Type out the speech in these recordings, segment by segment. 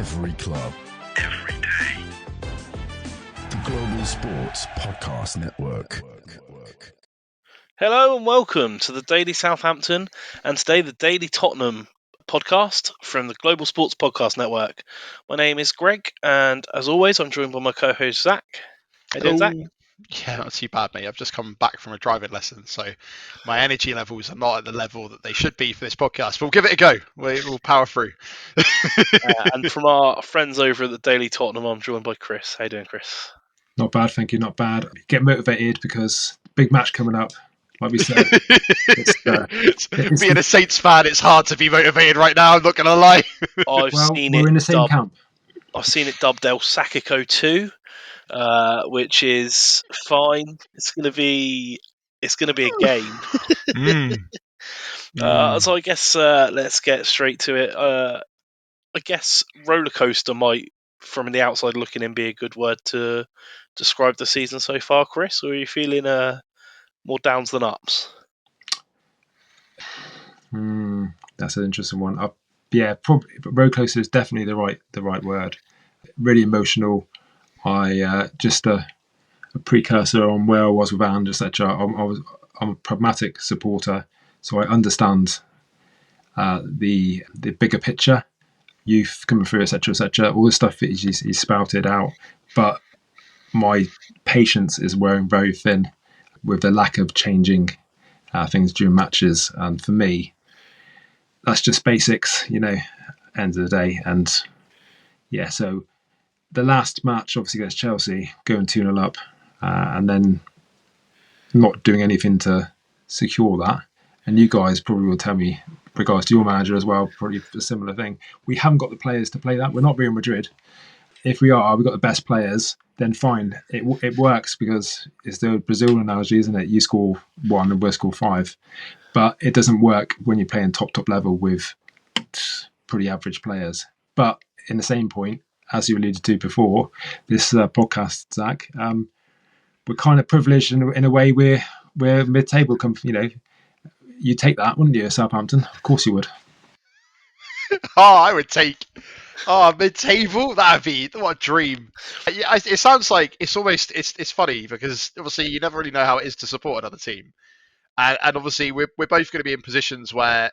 Every club. Every day. The Global Sports Podcast Network. Hello and welcome to the Daily Southampton and today the Daily Tottenham podcast from the Global Sports Podcast Network. My name is Greg and as always I'm joined by my co-host Zach. How you doing, Zach? Yeah, not too bad, mate. I've just come back from a driving lesson, so my energy levels are not at the level that they should be for this podcast. We'll give it a go. We'll power through. And from our friends over at the Daily Tottenham, I'm joined by Chris. How you doing, Chris? Not bad, thank you. Not bad. Get motivated because big match coming up. Like we said, being a Saints fan, it's hard to be motivated right now. I'm not going to lie. We're in the same camp. I've seen it dubbed El Sackicko 2, which is fine. It's going to be a game. So I guess let's get straight to it. I guess roller coaster might, from the outside looking in, be a good word to describe the season so far, Chris. Or are you feeling more downs than ups? That's an interesting one. Probably roller coaster is definitely the right word. Really emotional. I just a precursor on where I was with Ange, etc. I'm a pragmatic supporter, so I understand the bigger picture, youth coming through, etc. All the stuff that he's spouted out, but my patience is wearing very thin with the lack of changing things during matches, and for me, that's just basics, end of the day. And yeah, so the last match, obviously against Chelsea, going 2-0 up, and then not doing anything to secure that. And you guys probably will tell me, regards to your manager as well, probably a similar thing. We haven't got the players to play that. We're not Real Madrid. If we've got the best players, then fine. It works because it's the Brazil analogy, isn't it? You score 1 and we'll score 5. But it doesn't work when you're playing top level with pretty average players. But in the same point, as you alluded to before, this podcast, Zach, we're kind of privileged in a way. We're mid-table. You take that, wouldn't you, Southampton? Of course you would. I would take. Mid-table? That'd be what a dream. Yeah, it sounds like it's almost it's funny because obviously you never really know how it is to support another team, and obviously we're both going to be in positions where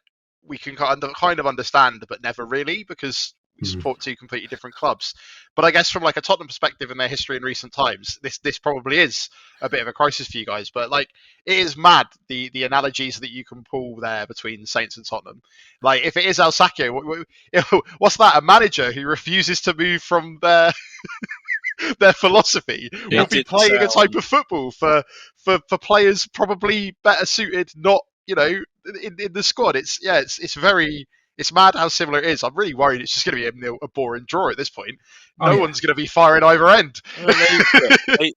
we can kind of understand, but never really because we support two completely different clubs. But I guess from like a Tottenham perspective in their history in recent times, this probably is a bit of a crisis for you guys. But like, it is mad the analogies that you can pull there between Saints and Tottenham. Like, if it is El Sacco, what's that? A manager who refuses to move from their philosophy will be playing a type of football for players probably better suited, not in the squad. It's mad how similar it is. I'm really worried it's just going to be a boring draw at this point. No one's going to be firing either end.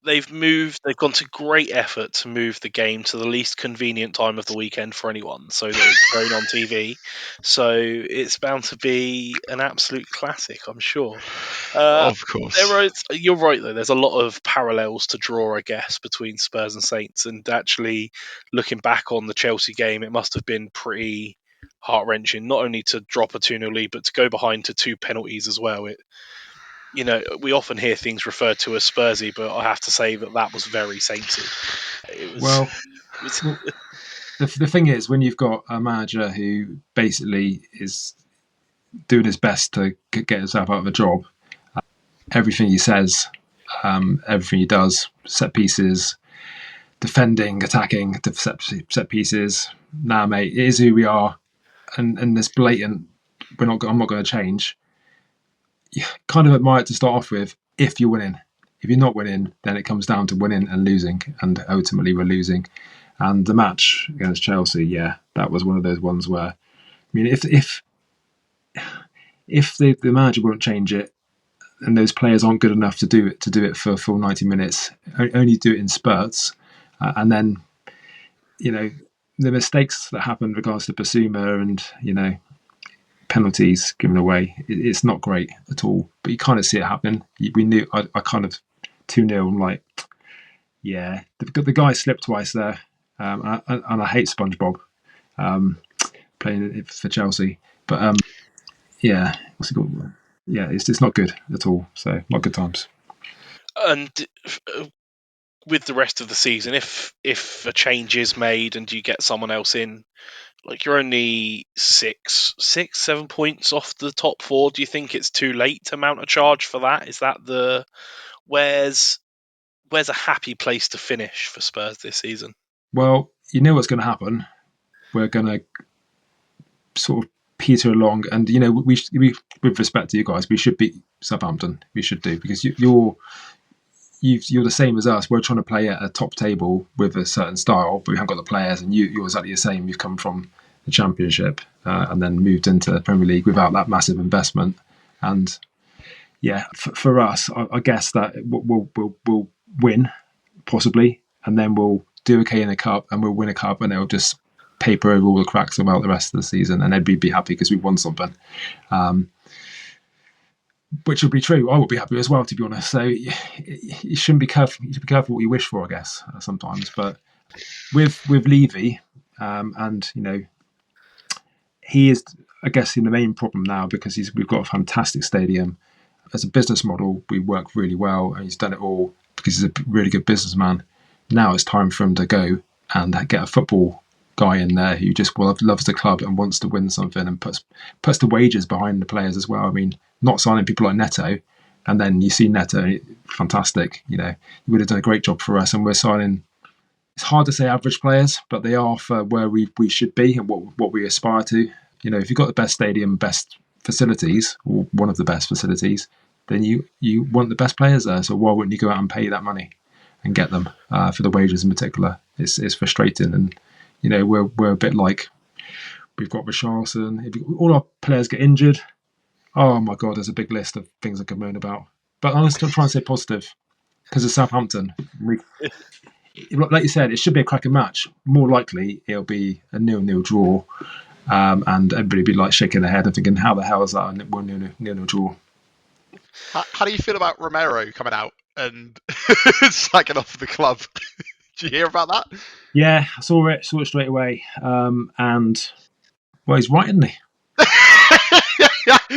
They've gone to great effort to move the game to the least convenient time of the weekend for anyone, so that it's going on TV. So it's bound to be an absolute classic, I'm sure. Of course. You're right, though. There's a lot of parallels to draw, I guess, between Spurs and Saints. And actually, looking back on the Chelsea game, it must have been pretty heart-wrenching, not only to drop a 2-0 lead, but to go behind to 2 penalties as well. We often hear things referred to as Spursy, but I have to say that was very Saintsy. The thing is, when you've got a manager who basically is doing his best to get himself out of a job, everything he says, everything he does, set pieces, defending, attacking, set pieces. Nah, mate, it is who we are. And this blatant, I'm not going to change. You kind of admire it to start off with. If you're winning, if you're not winning, then it comes down to winning and losing, and ultimately we're losing. And the match against Chelsea, that was one of those ones where, I mean, if the manager won't change it, and those players aren't good enough to do it for full 90 minutes, only do it in spurts, and then the mistakes that happened in regards to Basuma and penalties given away, it's not great at all. But you kind of see it happen. We knew. I kind of 2-0. I'm like, the guy slipped twice there, and I hate SpongeBob playing it for Chelsea. But what's it called? yeah, it's not good at all. So not good times. And with the rest of the season, if a change is made and you get someone else in, like you're only 7 points off the top four. Do you think it's too late to mount a charge for that? Is that where's a happy place to finish for Spurs this season? Well, you know what's going to happen. We're going to sort of peter along, and we with respect to you guys, we should beat Southampton. We should do, because you're the same as us. We're trying to play at a top table with a certain style, but we haven't got the players. And you're exactly the same. You've come from the Championship and then moved into the Premier League without that massive investment. And yeah, for us, I guess that we'll win possibly, and then we'll do okay in a cup, and we'll win a cup, and it'll just paper over all the cracks about the rest of the season, and everybody be happy because we won something. Which will be true. I will be happy as well, to be honest. So you shouldn't be careful. You should be careful what you wish for, I guess, sometimes. But with Levy, and he is, I guess, in the main problem now, because we've got a fantastic stadium. As a business model, we work really well, and he's done it all because he's a really good businessman. Now it's time for him to go and get a football guy in there who just loves the club and wants to win something, and puts the wages behind the players as well. I mean, not signing people like Neto, and then you see Neto, fantastic. He would have done a great job for us, and we're signing. It's hard to say average players, but they are for where we should be and what we aspire to. If you've got the best stadium, best facilities, or one of the best facilities, then you want the best players there. So why wouldn't you go out and pay that money and get them for the wages in particular? It's frustrating, and we're a bit like, we've got Richarlison. If all our players get injured, oh my God, there's a big list of things I could moan about. But I'm still trying to stay positive because of Southampton. Like you said, it should be a cracking match. More likely, it'll be a 0-0 draw, and everybody be like shaking their head and thinking, "How the hell is that a 0-0 draw?" How do you feel about Romero coming out and sacking off the club? Did you hear about that? Yeah, I saw it straight away. And well, he's right, isn't he?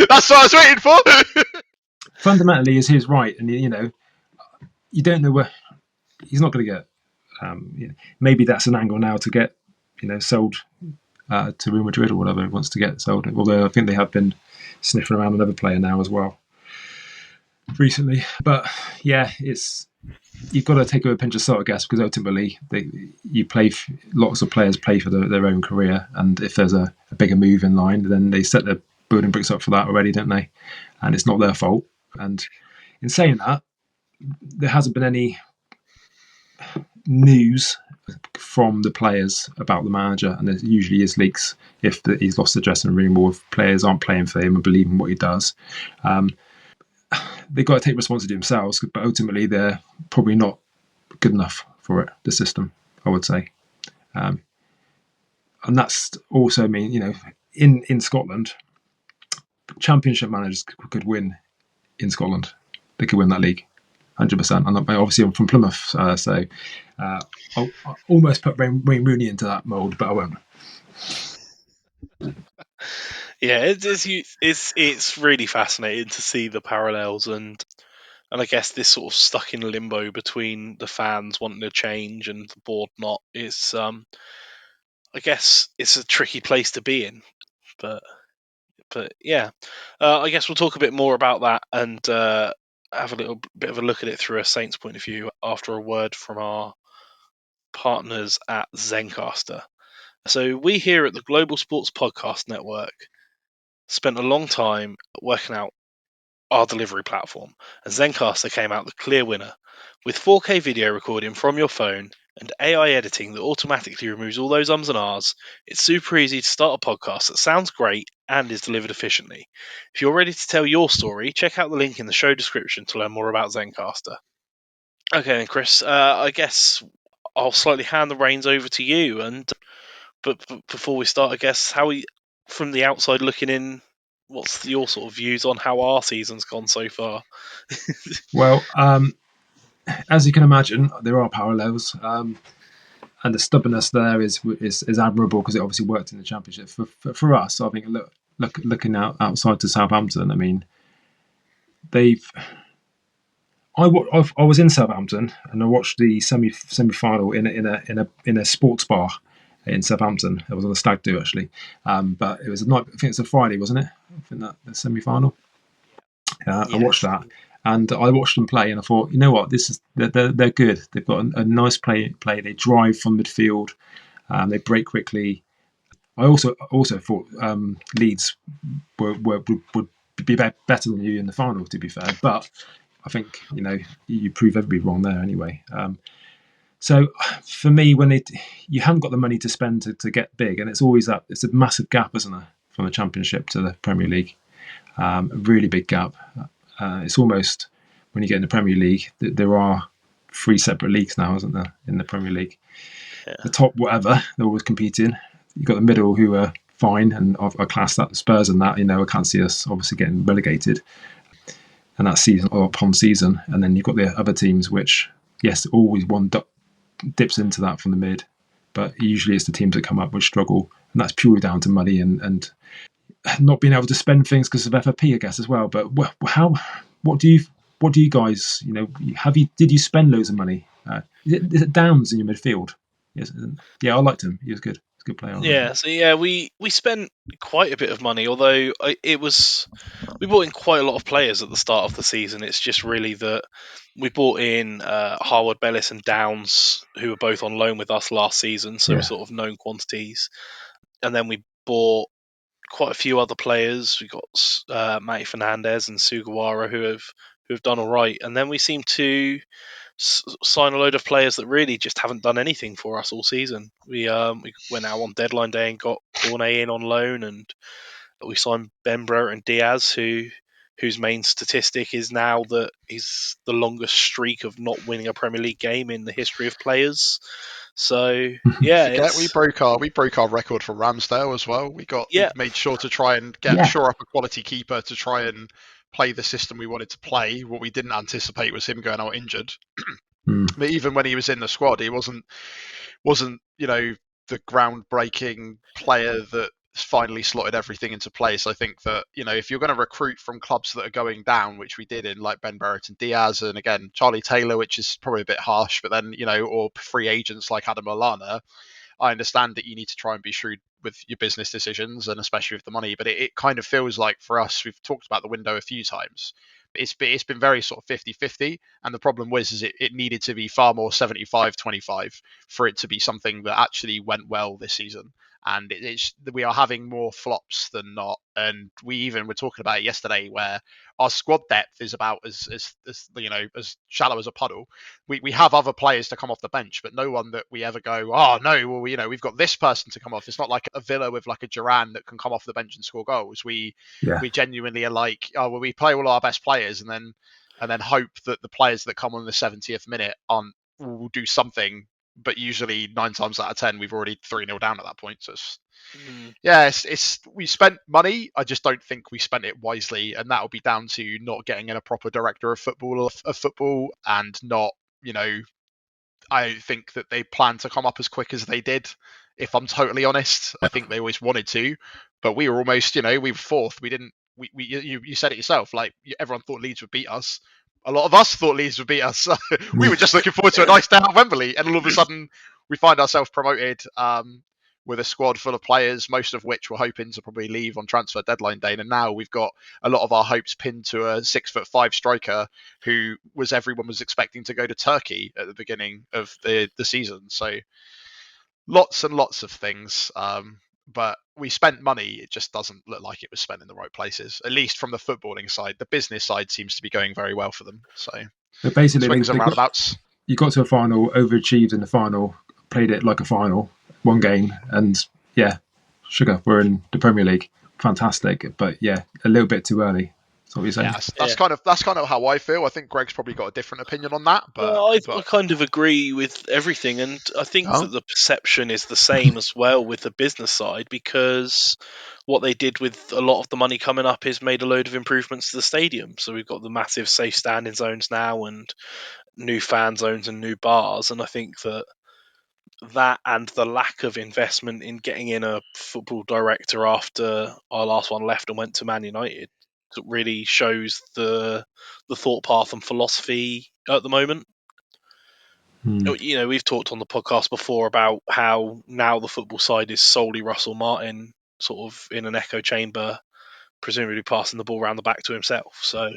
That's what I was waiting for. Fundamentally, is his right, and you don't know where he's not going to get. Maybe that's an angle now to get sold to Real Madrid or whatever he wants to get sold. Although I think they have been sniffing around another player now as well recently. But yeah, you've got to take it with a pinch of salt, I guess, because ultimately lots of players play for their own career, and if there's a bigger move in line, then they set their building bricks up for that already, don't they? And it's not their fault. And in saying that, there hasn't been any news from the players about the manager, and there usually is leaks if he's lost the dressing room, or if players aren't playing for him and believe in what he does. They've got to take responsibility themselves, but ultimately they're probably not good enough for it, the system, I would say. And that's also in Scotland, Championship managers could win in Scotland. They could win that league, 100%. And obviously I'm from Plymouth, so I'll almost put Wayne Rooney into that mould, but I won't. Yeah, it's really fascinating to see the parallels, and I guess this sort of stuck in limbo between the fans wanting to change and the board not. It's I guess it's a tricky place to be in, but yeah, I guess we'll talk a bit more about that and have a little bit of a look at it through a Saints point of view after a word from our partners at Zencastr. So we here at the Global Sports Podcast Network spent a long time working out our delivery platform, and Zencastr came out the clear winner. With 4K video recording from your phone and AI editing that automatically removes all those ums and ahs, it's super easy to start a podcast that sounds great and is delivered efficiently. If you're ready to tell your story, check out the link in the show description to learn more about Zencastr. Okay, then, Chris, I guess I'll slightly hand the reins over to you. But before we start, I guess, from the outside looking in, what's your sort of views on how our season's gone so far? Well, as you can imagine, there are parallels, and the stubbornness there is admirable, because it obviously worked in the Championship. For us, I think, looking outside to Southampton, I mean, they've. I was in Southampton and I watched the semi final in a sports bar in Southampton. It was on a stag do actually, but it was a night. I think it's a Friday, wasn't it? I think that the semi final. I watched that, and I watched them play, and I thought, you know what, this is they're good. They've got a nice play. They drive from midfield. They break quickly. I also thought Leeds would be better than you in the final, to be fair. But I think you prove everybody wrong there anyway. So for me, when you haven't got the money to spend to get big, and it's always that it's a massive gap, isn't it, from the Championship to the Premier League? A really big gap. It's almost when you get in the Premier League, there are 3 separate leagues now, isn't there, in the Premier League? Yeah. The top, whatever, they're always competing. You've got the middle who are fine, and I class that Spurs and that. I can't see us obviously getting relegated, and that's season or upon season. And then you've got the other teams, which yes, always one dips into that from the mid, but usually it's the teams that come up which struggle, and that's purely down to money and not being able to spend things because of FFP, I guess, as well. But what do you guys, did you spend loads of money? Is it Downs in your midfield? Yes, yeah, I liked him. He was good. He's a good player. Yeah, so we spent quite a bit of money, although we bought in quite a lot of players at the start of the season. It's just really that we bought in Harwood Bellis and Downs, who were both on loan with us last season, so sort of known quantities. And then we bought quite a few other players. We got Matty Fernandez and Sugawara who have done all right, and then we seem to sign a load of players that really just haven't done anything for us all season. We went out on deadline day and got Cornet in on loan, and we signed Bembro and Diaz, whose main statistic is now that he's the longest streak of not winning a Premier League game in the history of players. So yeah, we broke our record for Ramsdale as well. We made sure to try and shore up a quality keeper to try and play the system we wanted to play. What we didn't anticipate was him going out injured. But even when he was in the squad, he wasn't the groundbreaking player that finally slotted everything into place. I think that if you're going to recruit from clubs that are going down, which we did in like Ben Barrett and Diaz, and again Charlie Taylor, which is probably a bit harsh, but then or free agents like Adam Lallana, I understand that you need to try and be shrewd with your business decisions and especially with the money. But it kind of feels like for us, we've talked about the window a few times. It's been very sort of 50-50. And the problem was it needed to be far more 75-25 for it to be something that actually went well this season. And we are having more flops than not. And we even were talking about it yesterday where our squad depth is about as shallow as a puddle. We have other players to come off the bench, but no one that we ever go, oh no, well we've got this person to come off. It's not like a Villa with like a Duran that can come off the bench and score goals. We genuinely are like, oh well, we play all our best players and then hope that the players that come on the 70th minute will do something. But usually 9 times out of 10, we've already 3-0 down at that point. So we spent money. I just don't think we spent it wisely, and that'll be down to not getting in a proper director of football, and not, I think that they planned to come up as quick as they did. If I'm totally honest, I think they always wanted to, but we were almost, we were fourth. We didn't. You said it yourself. Like everyone thought Leeds would beat us. A lot of us thought Leeds would beat us. We were just looking forward to a nice day at Wembley, and all of a sudden we find ourselves promoted with a squad full of players, most of which were hoping to probably leave on transfer deadline day. And now we've got a lot of our hopes pinned to a 6'5" striker who everyone was expecting to go to Turkey at the beginning of the season. So lots and lots of things. But we spent money. It just doesn't look like it was spent in the right places, at least from the footballing side. The business side seems to be going very well for them. So basically, swings and roundabouts. You got to a final, overachieved in the final, played it like a final, one game, and sugar, we're in the Premier League. Fantastic, but a little bit too early. That's what you're saying. That's kind of how I feel. I think Greg's probably got a different opinion on that. But I kind of agree with everything, and I think that the perception is the same as well with the business side, because what they did with a lot of the money coming up is made a load of improvements to the stadium. So we've got the massive safe standing zones now, and new fan zones and new bars, and I think that and the lack of investment in getting in a football director after our last one left and went to Man United that really shows the thought path and philosophy at the moment. We've talked on the podcast before about how now the football side is solely Russell Martin, sort of in an echo chamber, presumably passing the ball around the back to himself. So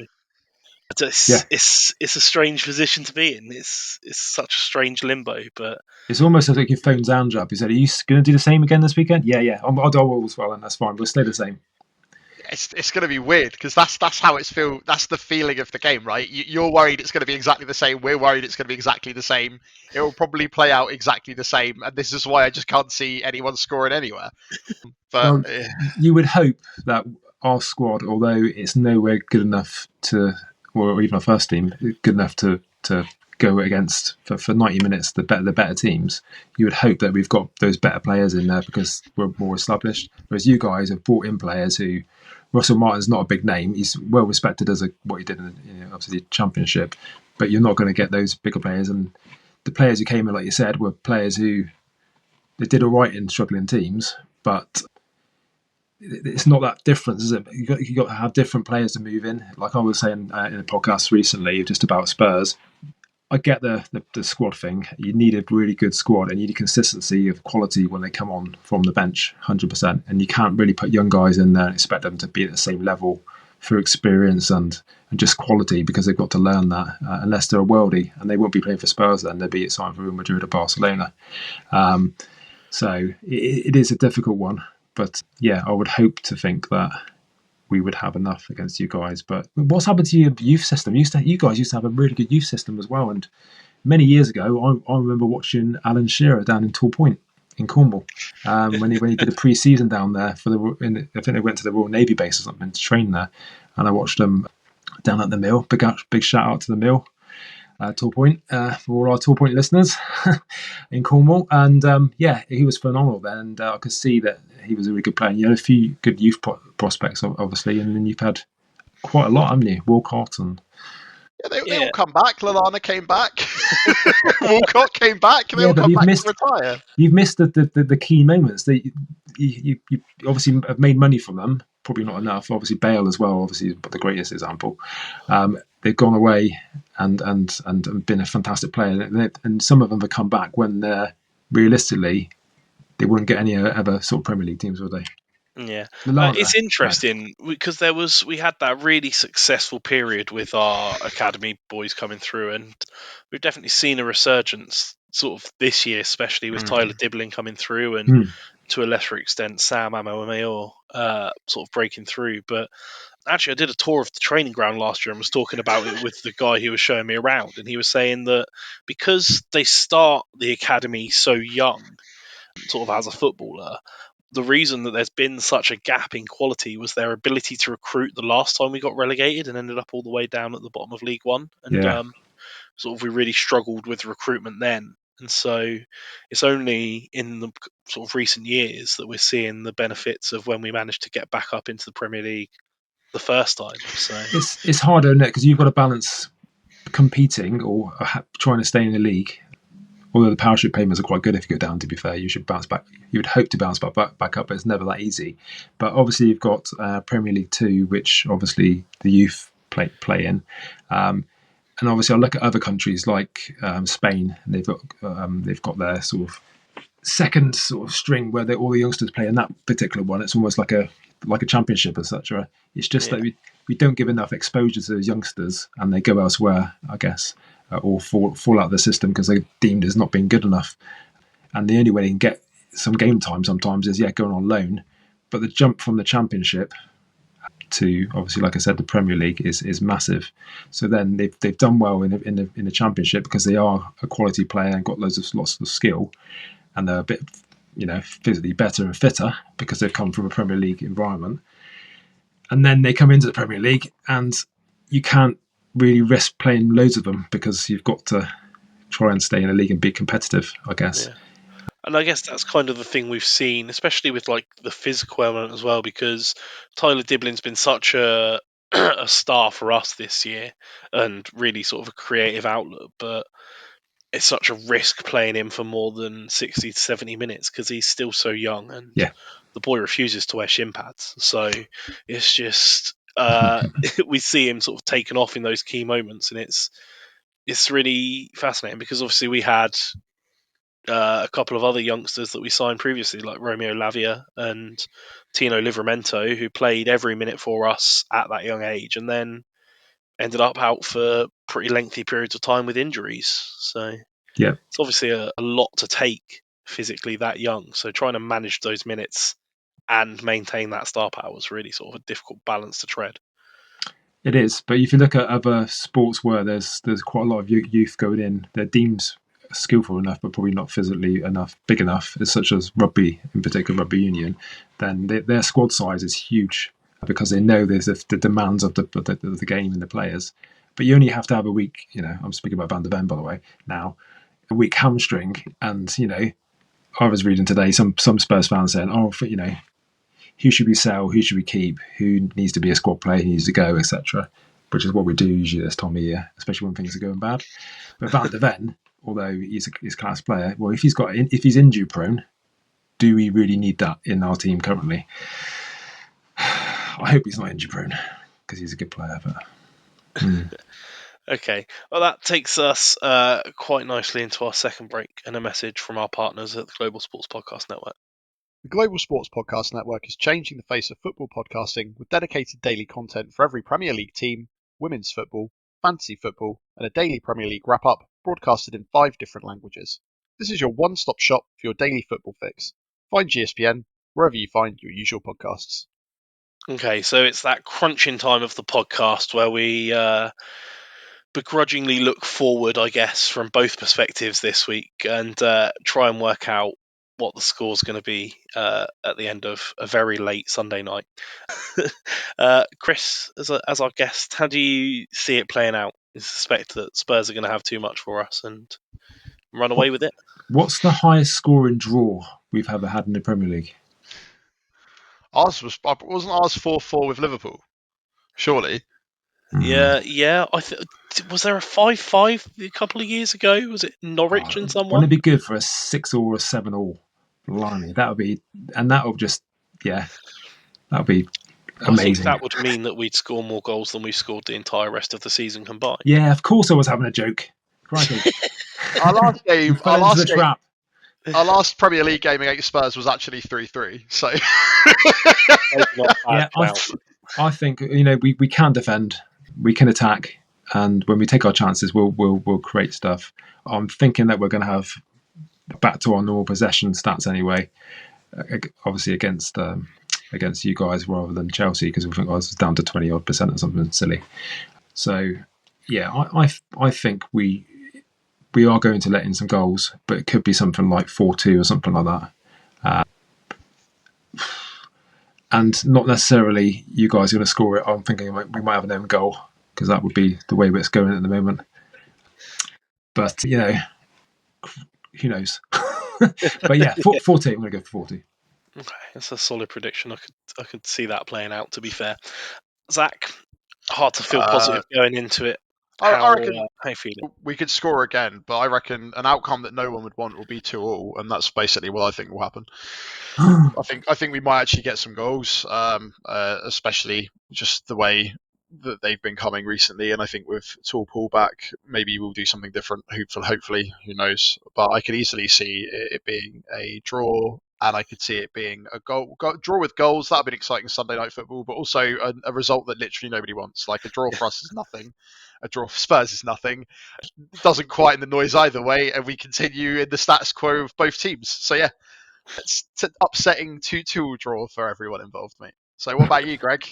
it's a strange position to be in. It's such a strange limbo, but it's almost like your phone's Ange up. He said, "Are you going to do the same again this weekend?" Yeah. I'll do as well, and that's fine. We'll stay the same. It's going to be weird because that's how it's feel. That's the feeling of the game, right? You're worried it's going to be exactly the same. We're worried it's going to be exactly the same. It will probably play out exactly the same, and this is why I just can't see anyone scoring anywhere. But you would hope that our squad, although it's nowhere good enough to, or even our first team, good enough to go against for 90 minutes the better teams, you would hope that we've got those better players in there because we're more established. Whereas you guys have brought in players who, Russell Martin's not a big name. He's well respected as what he did in obviously the Championship, but you're not going to get those bigger players. And the players who came in, like you said, were players who they did all right in struggling teams, but it's not that different, is it? You got to have different players to move in. Like I was saying in a podcast recently, just about Spurs. I get the squad thing. You need a really good squad and you need consistency of quality when they come on from the bench, 100%. And you can't really put young guys in there and expect them to be at the same level through experience and just quality because they've got to learn that unless they're a worldie, and they won't be playing for Spurs then. They'll be signed for Real Madrid or Barcelona. So it is a difficult one. But yeah, I would hope to think that we would have enough against you guys. But what's happened to your youth system? You guys used to have a really good youth system as well. And many years ago, I remember watching Alan Shearer down in Tall Point in Cornwall when he did a pre-season down there I think they went to the Royal Navy base or something to train there. And I watched them down at the Mill. Big shout out to the Mill. Tall Point for all our Tall Point listeners in Cornwall, and he was phenomenal then, and I could see that he was a really good player. And you had a few good youth prospects, obviously, and then you've had quite a lot, haven't you? Walcott and they all come back. Lallana came back. Walcott came back. They all come back to retire. You've missed the key moments. You obviously have made money from them. Probably not enough. Obviously, Bale as well. Obviously, the greatest example. They've gone away and been a fantastic player. And some of them have come back when realistically they wouldn't get any other sort of Premier League teams, would they? Yeah, it's interesting because we had that really successful period with our academy boys coming through, and we've definitely seen a resurgence sort of this year, especially with Tyler Dibbling coming through and to a lesser extent Sam Amoameo sort of breaking through. But actually, I did a tour of the training ground last year and was talking about it with the guy who was showing me around, and he was saying that because they start the academy so young, sort of as a footballer, the reason that there's been such a gap in quality was their ability to recruit the last time we got relegated and ended up all the way down at the bottom of League One. And sort of we really struggled with recruitment then. And so it's only in the sort of recent years that we're seeing the benefits of when we managed to get back up into the Premier League the first time. So it's harder, isn't it? Because you've got to balance competing or trying to stay in the league. Although the parachute payments are quite good if you go down, to be fair, you should bounce back. You would hope to bounce back up, but it's never that easy. But obviously, you've got Premier League 2, which obviously the youth play in. And obviously, I look at other countries like Spain. And they've got their sort of second sort of string where all the youngsters play in that particular one. It's almost like a championship, etc. It's just that we don't give enough exposure to those youngsters, and they go elsewhere, I guess. Or fall out of the system because they're deemed as not being good enough. And the only way they can get some game time sometimes is going on loan. But the jump from the Championship to, obviously, like I said, the Premier League is massive. So then they've done well in the Championship because they are a quality player and got lots of skill, and they're a bit physically better and fitter because they've come from a Premier League environment. And then they come into the Premier League and you can't really risk playing loads of them because you've got to try and stay in a league and be competitive, I guess. Yeah. And I guess that's kind of the thing we've seen, especially with like the physical element as well, because Tyler Dibling's been such a star for us this year and really sort of a creative outlet, but it's such a risk playing him for more than 60 to 70 minutes because he's still so young and the boy refuses to wear shin pads. So it's just we see him sort of taken off in those key moments, and it's really fascinating because obviously we had a couple of other youngsters that we signed previously, like Romeo Lavia and Tino Livramento, who played every minute for us at that young age, and then ended up out for pretty lengthy periods of time with injuries. So Yeah. it's obviously a lot to take physically that young. So trying to manage those minutes and maintain that star power was really sort of a difficult balance to tread. It is, but if you look at other sports where there's quite a lot of youth going in, they're deemed skillful enough, but probably not physically enough, big enough, such as rugby, in particular rugby union, then their squad size is huge because they know there's the demands of the game and the players. But you only have to have a week, I'm speaking about Van der Ven, by the way, now, a weak hamstring, and, I was reading today some Spurs fans saying, who should we sell? Who should we keep? Who needs to be a squad player? Who needs to go, etc. Which is what we do usually this time of year, especially when things are going bad. But Van der Ven, although he's a class player, well, if he's injury prone, do we really need that in our team currently? I hope he's not injury prone because he's a good player. But Okay, well that takes us quite nicely into our second break and a message from our partners at the Global Sports Podcast Network. The Global Sports Podcast Network is changing the face of football podcasting with dedicated daily content for every Premier League team, women's football, fantasy football, and a daily Premier League wrap-up broadcasted in 5 different languages. This is your one-stop shop for your daily football fix. Find GSPN wherever you find your usual podcasts. Okay, so it's that crunching time of the podcast where we begrudgingly look forward, I guess, from both perspectives this week and try and work out what the score's going to be at the end of a very late Sunday night. Chris, as our guest, how do you see it playing out? You suspect that Spurs are going to have too much for us and run away with it? what's the highest scoring draw we've ever had in the Premier League? Wasn't ours 4-4 with Liverpool? Surely. Yeah. Was there a 5-5 a couple of years ago? Was it Norwich and Wouldn't someone? it be good for a 6 or a 7 all? Blimey, that would be I think amazing. that would mean that we'd score more goals than we've scored the entire rest of the season combined. Yeah, of course I was having a joke. Crikey. Our last game, Fell into the trap. Our last Premier League game against Spurs was actually 3-3. So Yeah, I think we can defend, we can attack, and when we take our chances, we'll create stuff. I'm thinking that we're going to have back to our normal possession stats anyway. Obviously against you guys rather than Chelsea, because we think I was down to 20% or something silly. So yeah, I think we are going to let in some goals, but it could be something like 4-2 or something like that. And not necessarily you guys are going to score it. I'm thinking we might have an own goal, because that would be the way it's going at the moment. But, who knows? But yeah, 40. I'm going to go for 40. Okay, that's a solid prediction. I could see that playing out, to be fair. Zach, hard to feel positive going into it. I reckon how you feeling? we could score again, but I reckon an outcome that no one would want will be 2-2, and that's basically what I think will happen. I think we might actually get some goals, especially just the way that they've been coming recently. And I think with Tall pullback, maybe we'll do something different. Hopefully, who knows? But I could easily see it being a draw, and I could see it being a draw with goals. That'd be an exciting Sunday night football, but also a result that literally nobody wants. Like a draw for us is nothing. A draw for Spurs is nothing. It doesn't quieten the noise either way, and we continue in the status quo of both teams. So yeah. It's an upsetting 2-2 draw for everyone involved, mate. So what about you, Greg?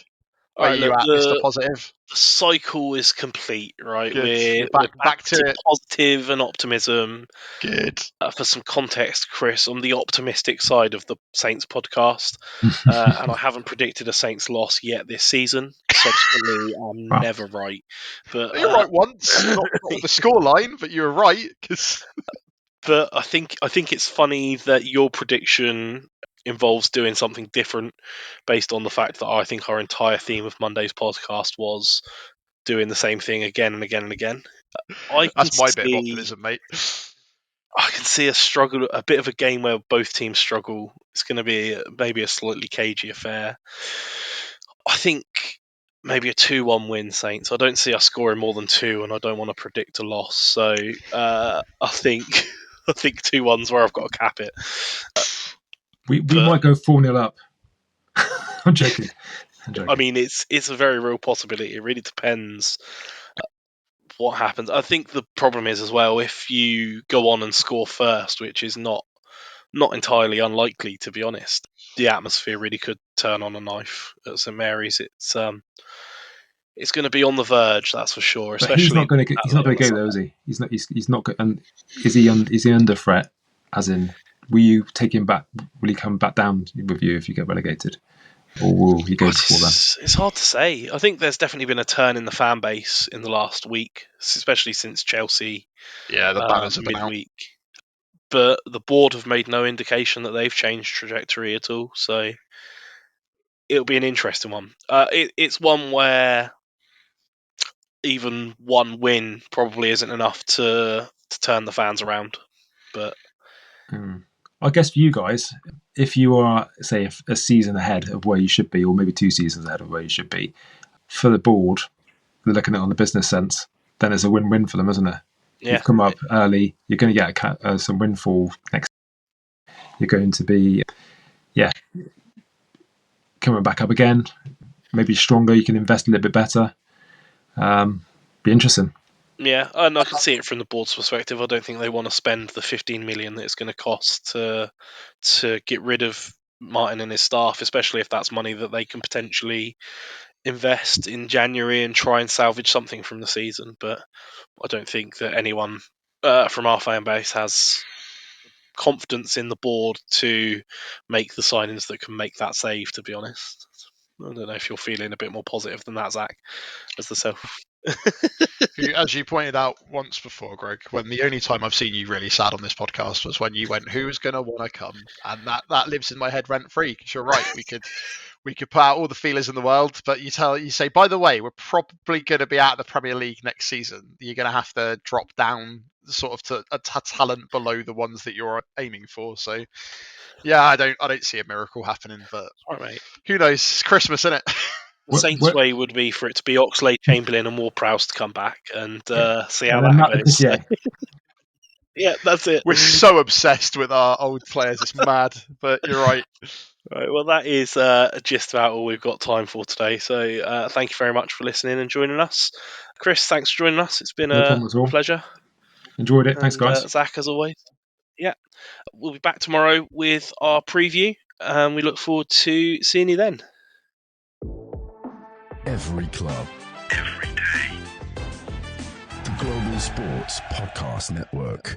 Where are you at, Mr. Positive? The cycle is complete, right? Good. We're back to it. Positive and optimism. Good. For some context, Chris, on the optimistic side of the Saints podcast, and I haven't predicted a Saints loss yet this season. Subsequently, I'm never right. But you're right once, not with the scoreline, but you were right. But I think it's funny that your prediction involves doing something different based on the fact that I think our entire theme of Monday's podcast was doing the same thing again and again and again. That's my bit of optimism, mate. I can see a bit of a game where both teams struggle. It's going to be maybe a slightly cagey affair. I think maybe a 2-1 win, Saints. I don't see us scoring more than 2, and I don't want to predict a loss. So I think 2-1's where I've got to cap it. We might go 4-0 up. I'm joking. I mean, it's a very real possibility. It really depends what happens. I think the problem is as well, if you go on and score first, which is not entirely unlikely, to be honest, the atmosphere really could turn on a knife at St Mary's. It's going to be on the verge, that's for sure. But he's not going to go though, is he? He's not. And is he under threat? As in, will you take him back? Will he come back down with you if you get relegated, or will he go before then? It's hard to say. I think there's definitely been a turn in the fan base in the last week, especially since Chelsea. Yeah, the banners have been out. Midweek. But the board have made no indication that they've changed trajectory at all. So it'll be an interesting one. It's one where even one win probably isn't enough to turn the fans around. But I guess for you guys, if you are, say, a season ahead of where you should be, or maybe 2 seasons ahead of where you should be, for the board, looking at it on the business sense, then it's a win-win for them, isn't it? Yeah. You've come up early. You're going to get some windfall next. You're going to be, coming back up again. Maybe stronger. You can invest a little bit better. Be interesting. Yeah, and I can see it from the board's perspective. I don't think they want to spend the 15 million that it's going to cost to get rid of Martin and his staff, especially if that's money that they can potentially invest in January and try and salvage something from the season. But I don't think that anyone from our fan base has confidence in the board to make the signings that can make that save, to be honest. I don't know if you're feeling a bit more positive than that, Zach, as the self. As you pointed out once before, Greg, when the only time I've seen you really sad on this podcast was when you went, "Who's going to want to come?" And that lives in my head rent free. Because you're right, we could put out all the feelers in the world, but you say, by the way, we're probably going to be out of the Premier League next season. You're going to have to drop down sort of to a talent below the ones that you're aiming for. So yeah, I don't see a miracle happening, but Right, who knows? It's Christmas, isn't it? The Saints' way would be for it to be Oxlade, Chamberlain, and Ward-Prowse to come back and see how that goes. Yeah, that's it. We're so obsessed with our old players; it's mad. But you're right. Right, well, that is just about all we've got time for today. So thank you very much for listening and joining us. Chris, thanks for joining us. It's been a pleasure. Enjoyed it. Thanks, guys. Zach, as always. Yeah, we'll be back tomorrow with our preview, and we look forward to seeing you then. Every club, every day. The Global Sports Podcast Network.